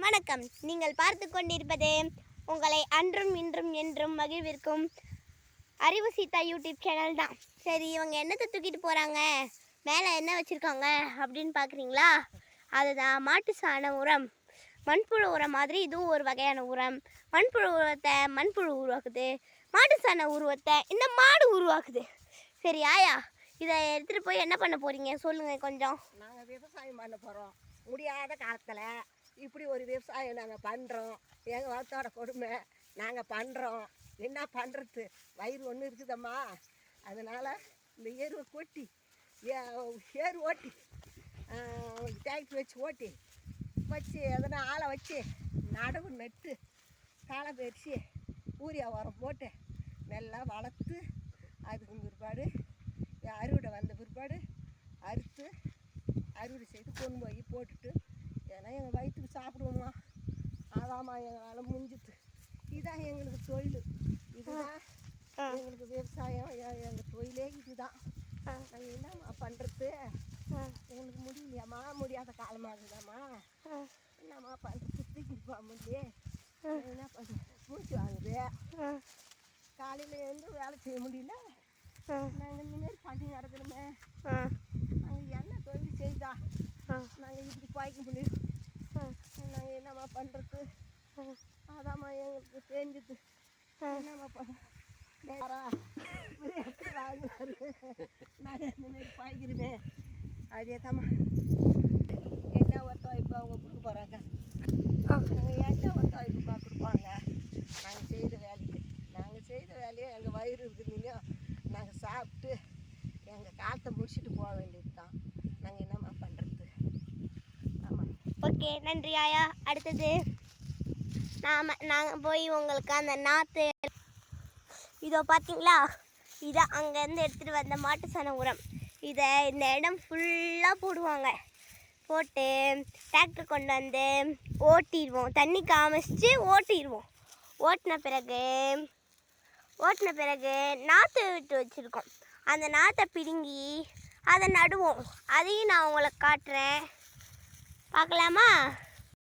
வணக்கம். நீங்கள் பார்த்து கொண்டிருப்பது உங்களை அன்றும் இன்றும் என்றும் மகிழ்விற்கும் அறிவு சீதா யூடியூப் சேனல் தான். சரி, இவங்க என்னத்தை தூக்கிட்டு போகிறாங்க, மேலே என்ன வச்சுருக்காங்க அப்படின்னு பார்க்குறீங்களா? அதுதான் மாட்டு சாண உரம். மண்புழு உரம் மாதிரி இதுவும் ஒரு வகையான உரம். மண்புழு உரத்தை மண்புழு உருவாக்குது, மாட்டு சாண உருவத்தை இந்த மாடு உருவாக்குது. சரி ஆயா, இதை எடுத்துகிட்டு போய் என்ன பண்ண போகிறீங்க சொல்லுங்கள் கொஞ்சம். நாங்கள் விவசாயம் பண்ண போகிறோம். முடியாத காலத்தில் இப்படி ஒரு விவசாயம் நாங்கள் பண்ணுறோம். எங்கள் வளத்தோட கொடுமை நாங்கள் பண்ணுறோம். என்ன பண்ணுறது, வயிறு ஒன்று இருக்குதம்மா. அதனால் இந்த எருவை கொட்டி ஏறு ஓட்டி டிராக்டர் வச்சு எதனா ஆளை வச்சு நடவு நட்டு காலை பறித்து ஊரியா உரம் போட்டு நல்லா வளர்த்து அதுக்கு பிற்பாடு அறுவடை வந்த பிற்பாடு அறுவடை செய்து கொண்டு போய் போட்டுட்டு ஏன்னா எங்கள் வயிற்றுக்கு சாப்பிடுவோம்மா. அதாம்மா எங்களால் முடிஞ்சுது. இதுதான் எங்களுக்கு தொழில், இதுதான் எங்களுக்கு விவசாயம். எங்கள் தொழிலே இதுதான். நாங்கள் என்னம்மா பண்ணுறது, எங்களுக்கு முடியலையாம்மா, முடியாத காலமாகுதாம்மா. என்னம்மா பண்ணுறது, தூக்கிட்டு போக முடியல. என்ன பண்ண மூச்சு வாங்குது, காலையில் எழுந்து வேலை செய்ய முடியல. நாங்கள் இந்தமாரி பண்ணி நடக்கணுமே. நாங்கள் என்ன தொழில் செய்தா நாங்கள் இப்படி பாய்க்க முடியும். நாங்கள் என்னம்மா பண்ணுறது, அதாம்மா எங்களுக்கு தெரிஞ்சுது. என்னம்மா பண்ண வாங்குவாரு, நாங்கள் இந்தமாரி பாய்க்கிறோமே. அதே தாம்மா என்ன ஒத்துழைப்பு அவங்க கொடுக்க போகிறாங்க. நாங்கள் என்ன ஒத்துழைப்புப்பா கொடுப்பாங்க. நாங்கள் செய்த வேலையை எங்கள் வயிறு இருக்குது இல்லையோ, நாங்கள் சாப்பிட்டு எங்கள் காலத்தை முடிச்சுட்டு போக வேண்டியது தான். நாங்கள் என்னம்மா பண்ணுறது. ஆமாம், ஓகே, நன்றி ஆயா. அடுத்தது நாங்கள் போய் உங்களுக்கு அந்த நாற்று இதோ பார்த்தீங்களா, இதை அங்கேருந்து எடுத்துகிட்டு வந்த மாட்டு சாண உரம். இதை இந்த இடம் ஃபுல்லாக போடுவாங்க. போட்டு டிராக்டர் கொண்டு வந்து ஓட்டிடுவோம், தண்ணி காமிச்சு ஓட்டிடுவோம். ஓட்டின பிறகு நாற்று விட்டு வச்சுருக்கோம். அந்த நாற்றை பிடுங்கி அதை நடுவோம். அதையும் நான் உங்களுக்கு காட்டுறேன், பார்க்கலாமா?